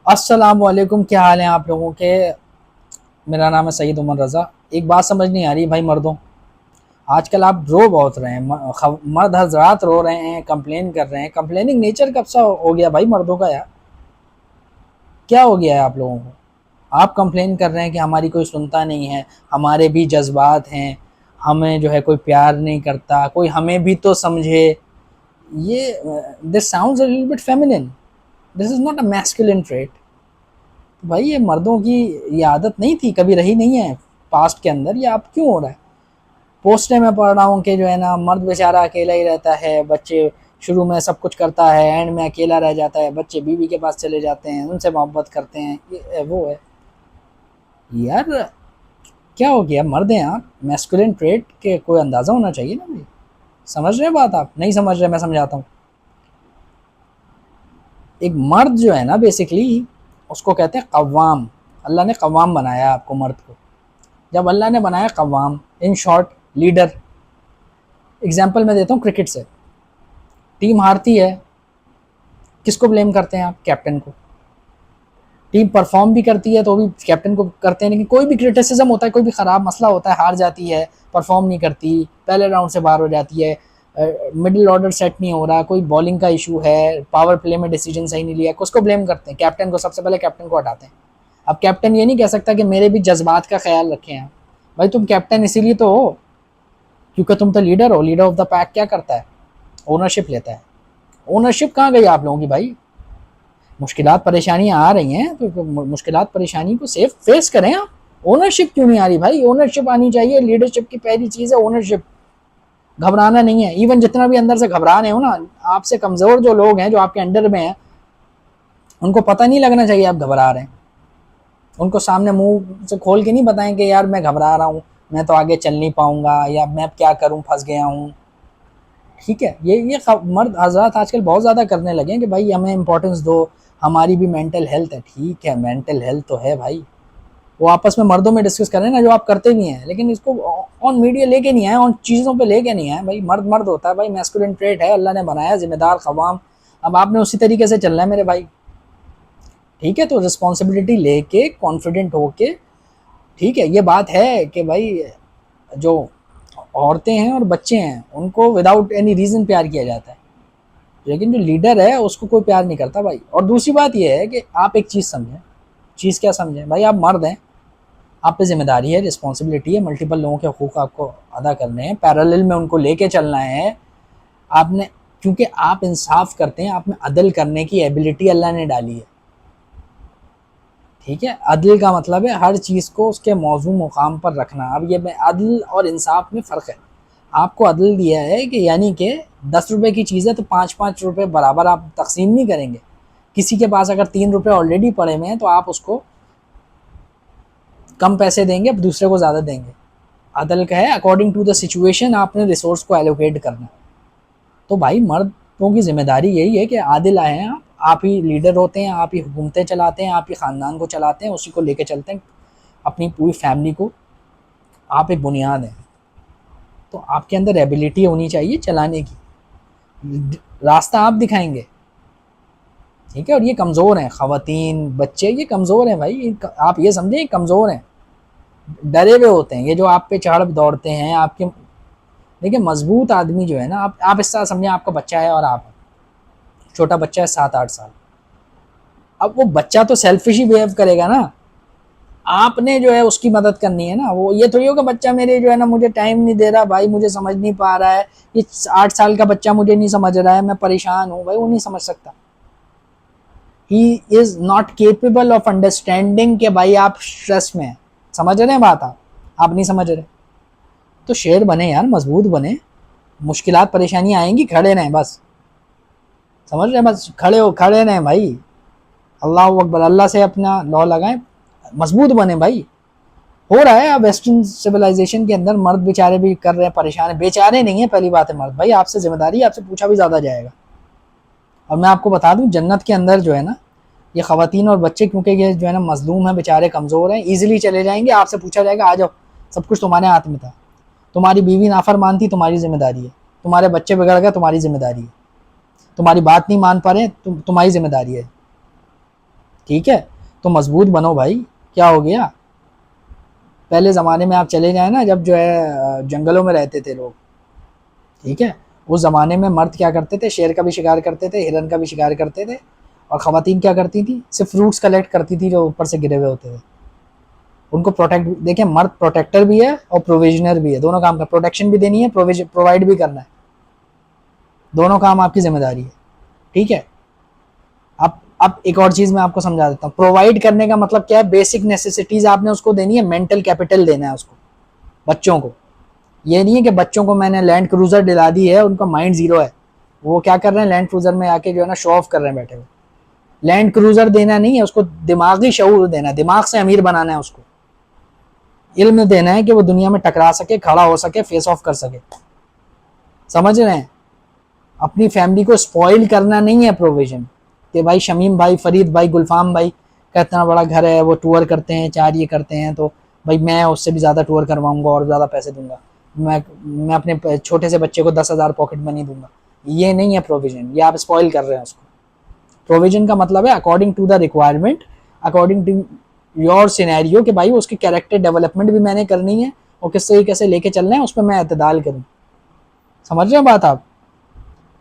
अस्सलाम वालेकुम, क्या हाल है आप लोगों के। मेरा नाम है सईद उमर रज़ा। एक बात समझ नहीं आ रही भाई मर्दों, आजकल आप रो बहुत रहे हैं। मर्द हजरात रो रहे हैं, कंप्लेन कर रहे हैं। कंप्लेनिंग नेचर कब सा हो गया भाई मर्दों का यार? क्या हो गया है आप लोगों को? आप कंप्लेन कर रहे हैं कि हमारी कोई सुनता नहीं है, हमारे भी जज्बात हैं, हमें जो है कोई प्यार नहीं करता, कोई हमें भी तो समझे। ये this sounds a little bit feminine. This is not a masculine trait. भाई ये मर्दों की ये आदत नहीं थी, कभी रही नहीं है पास्ट के अंदर। ये अब क्यों हो रहा है? पोस्टें में पढ़ रहा हूँ कि जो है ना, मर्द बेचारा अकेला ही रहता है, बच्चे शुरू में सब कुछ करता है, एंड में अकेला रह जाता है, बच्चे बीवी के पास चले जाते हैं, उनसे मोहब्बत करते हैं, ये वो है यार। क्या हो गया? मर्द हैं आप, मैस्कुलिन ट्रेट के कोई अंदाज़ा होना चाहिए ना भाई। समझ रहे बात? आप नहीं समझ रहे, मैं समझाता हूँ। एक मर्द जो है ना, बेसिकली उसको कहते हैं कव्वाम। अल्लाह ने कव्वाम बनाया आपको, मर्द को। जब अल्लाह ने बनाया कव्वाम, इन शॉर्ट लीडर। एग्जाम्पल मैं देता हूँ क्रिकेट से। टीम हारती है, किसको ब्लेम करते हैं आप? कैप्टन को। टीम परफॉर्म भी करती है तो भी कैप्टन को करते हैं, लेकिन कोई भी क्रिटिसिज्म होता है, कोई भी खराब मसला होता है, हार जाती है, परफॉर्म नहीं करती, पहले राउंड से बाहर हो जाती है, मिडिल ऑर्डर सेट नहीं हो रहा, कोई बॉलिंग का इशू है, पावर प्ले में डिसीजन सही नहीं लिया, किसको ब्लेम करते हैं? कैप्टन को। सबसे पहले कैप्टन को हटाते हैं। अब कैप्टन ये नहीं कह सकता कि मेरे भी जज्बात का ख्याल रखें आप। भाई तुम कैप्टन इसीलिए तो हो क्योंकि तुम तो लीडर हो। लीडर ऑफ द पैक क्या करता है? ओनरशिप लेता है। ओनरशिप कहाँ गई आप लोगों की भाई? मुश्किलात परेशानियां आ रही हैं तो मुश्किलात परेशानी को सेफ फेस करें आप। ओनरशिप क्यों नहीं आ रही भाई? ओनरशिप आनी चाहिए। लीडरशिप की पहली चीज है ओनरशिप। घबराना नहीं है। इवन जितना भी अंदर से घबरा रहे हो ना, आपसे कमजोर जो लोग हैं, जो आपके अंडर में हैं, उनको पता नहीं लगना चाहिए आप घबरा रहे हैं। उनको सामने मुंह से खोल के नहीं बताएं कि यार मैं घबरा रहा हूँ, मैं तो आगे चल नहीं पाऊंगा, या मैं क्या करूं, फंस गया हूँ। ठीक है, ये मर्द हजरात आजकल बहुत ज़्यादा करने लगे हैं कि भाई हमें इंपॉर्टेंस दो, हमारी भी मेंटल हेल्थ है। ठीक है, मेंटल हेल्थ तो है भाई, वो आपस में मर्दों में डिस्कस करें ना, जो आप करते भी हैं, लेकिन इसको ऑन मीडिया लेके नहीं आए, ऑन चीज़ों पे लेके नहीं आए। भाई मर्द मर्द होता है भाई, मैस्कुलिन ट्रेट है, अल्लाह ने बनाया जिम्मेदार ख़वाम। अब आपने उसी तरीके से चलना है मेरे भाई। ठीक है, तो रिस्पॉन्सिबिलिटी लेके कॉन्फिडेंट होके। ठीक है, ये बात है कि भाई जो औरतें हैं और बच्चे हैं उनको विदाउट एनी रीज़न प्यार किया जाता है, लेकिन जो लीडर है उसको कोई प्यार नहीं करता भाई। और दूसरी बात यह है कि आप एक चीज़ समझें। चीज़ क्या समझें भाई? आप मर्द हैं, आप पे जिम्मेदारी है, रिस्पॉन्सिबिलिटी है, मल्टीपल लोगों के हकूक़ आपको अदा करने हैं, पैरेलल में उनको लेके चलना है आपने। क्योंकि आप इंसाफ करते हैं, आप में अदल करने की एबिलिटी अल्लाह ने डाली है। ठीक है, अदल का मतलब है हर चीज़ को उसके मौजू मुकाम पर रखना। अब ये अदल और इंसाफ में फ़र्क है। आपको अदल दिया है कि यानी कि 10 रुपए की चीज़ है तो 5-5 रुपए बराबर आप तकसीम नहीं करेंगे। किसी के पास अगर 3 रुपए ऑलरेडी पड़े हुए हैं तो आप उसको कम पैसे देंगे, अब दूसरे को ज़्यादा देंगे। अदल का है अकॉर्डिंग टू द सिचुएशन आपने रिसोर्स को एलोकेट करना। तो भाई मर्दों की जिम्मेदारी यही है कि आदिल आए हैं आप ही लीडर होते हैं, आप ही हुकूमतें चलाते हैं, आप ही ख़ानदान को चलाते हैं, उसी को लेके चलते हैं, अपनी पूरी फैमिली को। आप एक बुनियाद हैं, तो आपके अंदर एबिलिटी होनी चाहिए चलाने की। रास्ता आप दिखाएंगे। ठीक है, और ये कमज़ोर हैं, ख़वातीन बच्चे ये कमज़ोर हैं भाई। आप ये समझें, ये कमज़ोर हैं, डरे हुए होते हैं। ये जो आप पे चढ़ दौड़ते हैं आपके। देखिए मजबूत आदमी जो है ना, आप इस तरह समझें, आपका बच्चा है और आप छोटा बच्चा है 7-8 साल। अब वो बच्चा तो सेल्फिश ही बिहेव करेगा ना। आपने जो है उसकी मदद करनी है ना। वो ये थोड़ी होगा बच्चा मेरे जो है ना मुझे टाइम नहीं दे रहा भाई, मुझे समझ नहीं पा रहा है, ये 8 साल का बच्चा मुझे नहीं समझ रहा है, मैं परेशान हूँ। भाई वो नहीं समझ सकता। He is not capable of understanding कि भाई आप स्ट्रेस में हैं। समझ रहे हैं बात? आप नहीं समझ रहे। तो शेर बने यार, मजबूत बने। मुश्किलात परेशानियां आएंगी, खड़े रहें बस। समझ रहे हैं? बस खड़े हो, खड़े रहें भाई। अल्लाह अकबर, अल्लाह से अपना लॉ लगाएं, मजबूत बने भाई। हो रहा है अब वेस्टर्न सिविलाइजेशन के अंदर मर्द बेचारे भी कर रहे हैं, परेशान है। बेचारे नहीं है, पहली बात है मर्द भाई, आपसे जिम्मेदारी, आपसे पूछा भी ज़्यादा जाएगा। और मैं आपको बता दूं, जन्नत के अंदर जो है ना, ये ख़वातीन और बच्चे, क्योंकि ये जो है ना मजलूम है, बेचारे कमज़ोर हैं, ईजिली चले जाएंगे। आपसे पूछा जाएगा आ जाओ, सब कुछ तुम्हारे हाथ में था। तुम्हारी बीवी नाफरमान थी, तुम्हारी जिम्मेदारी है। तुम्हारे बच्चे बिगड़ गए, तुम्हारी जिम्मेदारी है। तुम्हारी बात नहीं मान पा रहे, तुम्हारी जिम्मेदारी है। ठीक है, तो मजबूत बनो भाई। क्या हो गया, पहले ज़माने में आप चले जाए ना, जब जो है जंगलों में रहते थे लोग, ठीक है, उस ज़माने में मर्द क्या करते थे, शेर का भी शिकार करते थे, हिरन का भी शिकार करते थे, और ख़वातीन क्या करती थी, सिर्फ फ्रूट्स कलेक्ट करती थी जो ऊपर से गिरे हुए होते थे। उनको प्रोटेक्ट, देखिए मर्द प्रोटेक्टर भी है और प्रोविजनर भी है, दोनों काम का, प्रोटेक्शन भी देनी है, प्रोवाइड भी करना है, दोनों काम आपकी जिम्मेदारी है। ठीक है, अब एक और चीज़ मैं आपको समझा देता हूँ। प्रोवाइड करने का मतलब क्या है, बेसिक नेसेसिटीज़ आपने उसको देनी है, मेंटल कैपिटल देना है उसको, बच्चों को। ये नहीं है कि बच्चों को मैंने लैंड क्रूजर दिला दी है, उनका माइंड जीरो है, वो क्या कर रहे हैं, लैंड क्रूजर में आके जो है ना शो ऑफ कर रहे हैं बैठे हुए। लैंड क्रूजर देना नहीं है उसको, दिमागी शऊर देना है, दिमाग से अमीर बनाना है उसको, इल्म देना है कि वो दुनिया में टकरा सके, खड़ा हो सके, फेस ऑफ कर सके। समझ रहे हैं, अपनी फैमिली को स्पॉइल करना नहीं है प्रोविजन, कि भाई शमीम भाई, फरीद भाई, गुलफाम भाई का इतना बड़ा घर है, वो टूर करते हैं, चार ये करते हैं, तो भाई मैं उससे भी ज़्यादा टूर करवाऊंगा और ज़्यादा पैसे दूंगा, मैं अपने छोटे से बच्चे को 10,000 पॉकेट मनी दूंगा। ये नहीं है प्रोविजन, ये आप स्पॉइल कर रहे हैं उसको। प्रोविजन का मतलब है according to the requirement, according to your scenario, कि भाई उसकी कैरेक्टर डेवलपमेंट भी मैंने करनी है और किस तरीके से लेके चलना है, उस पर मैं एतदाल करूँ। समझ रहे हैं बात आप?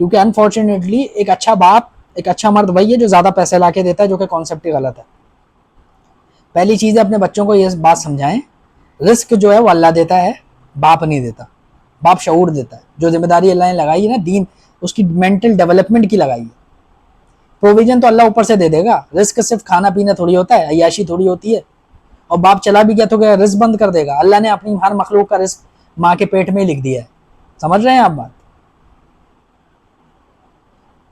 क्योंकि अनफॉर्चुनेटली एक अच्छा बाप, एक अच्छा मर्द वही है जो ज़्यादा पैसे ला के देता है, जो कि कॉन्सेप्ट ही गलत है। पहली चीज़ है, अपने बच्चों को ये बात समझाएं, रिस्क जो है वो अल्लाह देता है, बाप नहीं देता। बाप शऊर देता है, जो जिम्मेदारी अल्लाह ने लगाई है ना, दीन उसकी मेंटल डेवलपमेंट की लगाई है। प्रोविजन तो अल्लाह ऊपर से दे देगा, रिस्क सिर्फ खाना पीना थोड़ी होता है, अय्याशी थोड़ी होती है। और बाप चला भी गया तो क्या रिस्क बंद कर देगा? अल्लाह ने अपनी हर मखलूक का रिस्क माँ के पेट में ही लिख दिया है। समझ रहे हैं आप बात?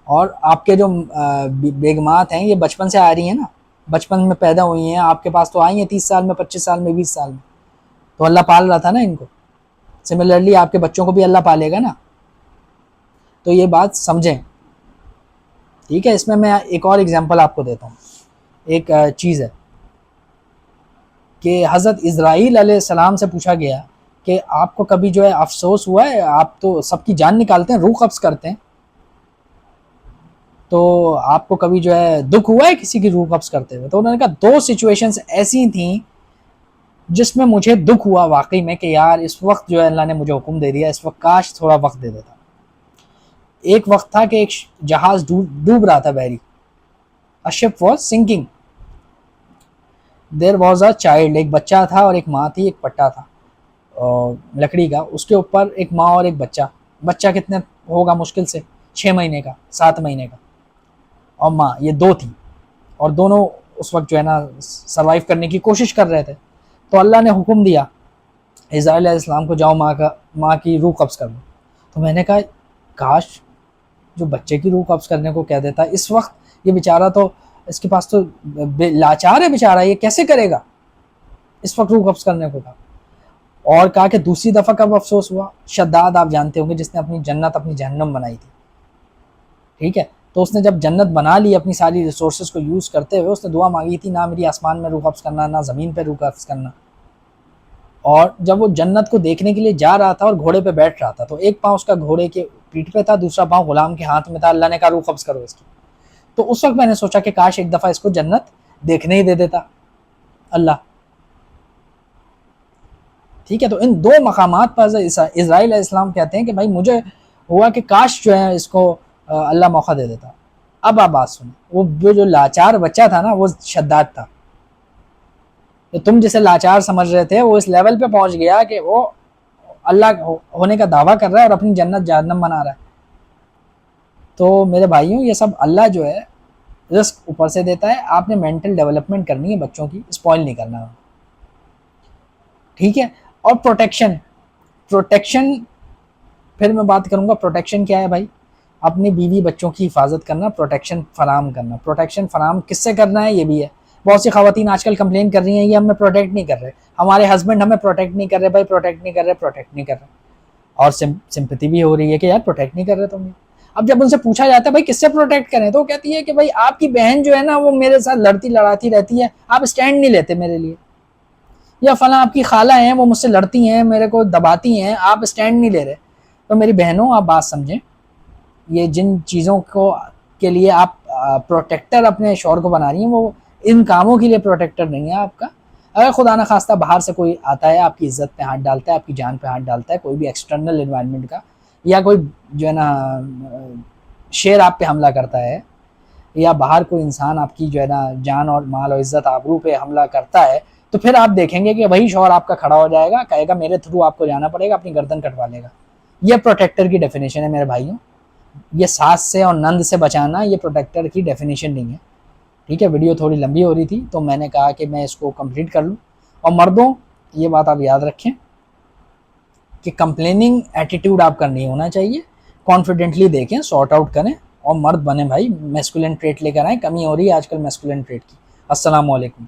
और आपके जो बेगमात हैं, ये बचपन से आ रही हैं ना, बचपन में पैदा हुई हैं, आपके पास तो आई हैं 30 साल में, 25 साल में, 20 साल में, तो अल्लाह पाल रहा था ना इनको। सिमिलरली आपके बच्चों को भी अल्लाह पालेगा ना, तो ये बात समझें। ठीक है, इसमें मैं एक और एग्जांपल आपको देता हूँ। एक चीज़ है कि हज़रत इज़राइल अलैहिस्सलाम से पूछा गया कि आपको कभी जो है अफसोस हुआ है, आप तो सबकी जान निकालते हैं, रूह कब्ज़ करते हैं, तो आपको कभी जो है दुख हुआ है किसी की रूह कब्ज़ करते हुए? तो उन्होंने कहा दो सिचुएशंस ऐसी थी जिसमें मुझे दुख हुआ वाकई में, कि यार इस वक्त जो है अल्लाह ने मुझे हुक्म दे दिया, इस वक्त काश थोड़ा वक्त दे देता। एक वक्त था कि एक जहाज डूब रहा था, बहरी, a ship was sinking, there was a child, एक बच्चा था और एक माँ थी, एक पट्टा था लकड़ी का, उसके ऊपर एक माँ और एक बच्चा। बच्चा कितने होगा, मुश्किल से 6 महीने का, 7 महीने का, और माँ, ये दो थी, और दोनों उस वक्त जो है ना सर्वाइव करने की कोशिश कर रहे थे। तो अल्लाह ने हुक्म दिया इज़राइल अलैहिस्सलाम को, जाओ माँ की रूह कब्ज़ कर लो। तो मैंने कहा काश जो बच्चे की रूह कब्ज़ करने को कह देता, इस वक्त ये बेचारा तो, इसके पास तो लाचार है बेचारा, ये कैसे करेगा, इस वक्त रूह कब्ज़ करने को कहा। और कहा कि दूसरी दफ़ा कब अफसोस हुआ, शद्दाद आप जानते होंगे, जिसने अपनी जन्नत अपनी जहन्नम बनाई थी। ठीक है, तो उसने जब जन्नत बना ली अपनी सारी रिसोर्सेज को यूज़ करते हुए, उसने दुआ मांगी थी, ना मेरी आसमान में रूह कब्ज़ करना, ना ज़मीन पर रूह कब्ज़ करना। और जब वो जन्नत को देखने के लिए जा रहा था और घोड़े पे बैठ रहा था, तो एक पाँव उसका घोड़े के पीठ पे था, दूसरा पाँव गुलाम के हाथ में था। अल्लाह ने कहा रूह कब्ज़ करो इसकी। तो उस वक्त मैंने सोचा कि काश एक दफ़ा इसको जन्नत देखने ही दे देता अल्लाह। ठीक है, तो इन दो मकामात पर इज़राइल अलैहिस्सलाम कहते हैं कि भाई मुझे हुआ कि काश जो है इसको अल्लाह मौका दे देता। अब आप बात सुनो, वो जो लाचार बच्चा था ना, वो शद्दाद था। तो तुम जिसे लाचार समझ रहे थे, वो इस लेवल पे पहुंच गया कि वो अल्लाह होने का दावा कर रहा है और अपनी जन्नत जहन्नम बना रहा है। तो मेरे भाइयों, ये सब अल्लाह जो है रिस्क ऊपर से देता है, आपने मेंटल डेवलपमेंट करनी है बच्चों की, स्पॉइल नहीं करना। ठीक है, और प्रोटेक्शन, प्रोटेक्शन फिर मैं बात करूंगा, प्रोटेक्शन क्या है भाई, अपनी बीवी बच्चों की हिफाजत करना, प्रोटेक्शन फराम करना। प्रोटेक्शन फराम किससे करना है, ये भी है। बहुत सी खवातीन आजकल कंप्लेन कर रही हैं, ये हमें प्रोटेक्ट नहीं कर रहे, हमारे हस्बैंड हमें प्रोटेक्ट नहीं कर रहे, भाई प्रोटेक्ट नहीं कर रहे, प्रोटेक्ट नहीं कर रहे। और सिंपैथी भी हो रही है कि यार प्रोटेक्ट नहीं कर रहे तुम। अब जब उनसे पूछा जाता है भाई किससे प्रोटेक्ट करें, तो वो कहती है कि भाई आपकी बहन जो है ना, वो मेरे साथ लड़ती लड़ाती रहती है, आप स्टैंड नहीं लेते मेरे लिए, या फला आपकी खाला हैं, वो मुझसे लड़ती हैं, मेरे को दबाती हैं, आप स्टैंड नहीं ले रहे। तो मेरी बहनों, आप बात समझें, ये जिन चीज़ों को के लिए आप प्रोटेक्टर अपने शौहर को बना रही हैं, वो इन कामों के लिए प्रोटेक्टर नहीं है आपका। अगर खुदा न खास्ता बाहर से कोई आता है, आपकी इज्जत पे हाथ डालता है, आपकी जान पे हाथ डालता है, कोई भी एक्सटर्नल इन्वायरमेंट का, या कोई जो है ना शेर आप पे हमला करता है, या बाहर कोई इंसान आपकी जो है ना जान और माल और इज्जत आबरू पे हमला करता है, तो फिर आप देखेंगे कि वही शौहर आपका खड़ा हो जाएगा, कहेगा मेरे थ्रू आपको जाना पड़ेगा, अपनी गर्दन कटवा लेगा। ये प्रोटेक्टर की डेफिनेशन है मेरे भाइयों। ये सास से और नंद से बचाना ये प्रोटेक्टर की डेफिनेशन नहीं है। ठीक है, वीडियो थोड़ी लंबी हो रही थी तो मैंने कहा कि मैं इसको कंप्लीट कर लूँ। और मर्दों, ये बात आप याद रखें कि कंप्लेनिंग एटीट्यूड आपका नहीं होना चाहिए, कॉन्फिडेंटली देखें, सॉर्ट आउट करें और मर्द बने भाई, मैस्कुलिन ट्रेट लेकर आए। कमी हो रही है आजकल मैस्कुलिन ट्रेट की। अस्सलाम वालेकुम।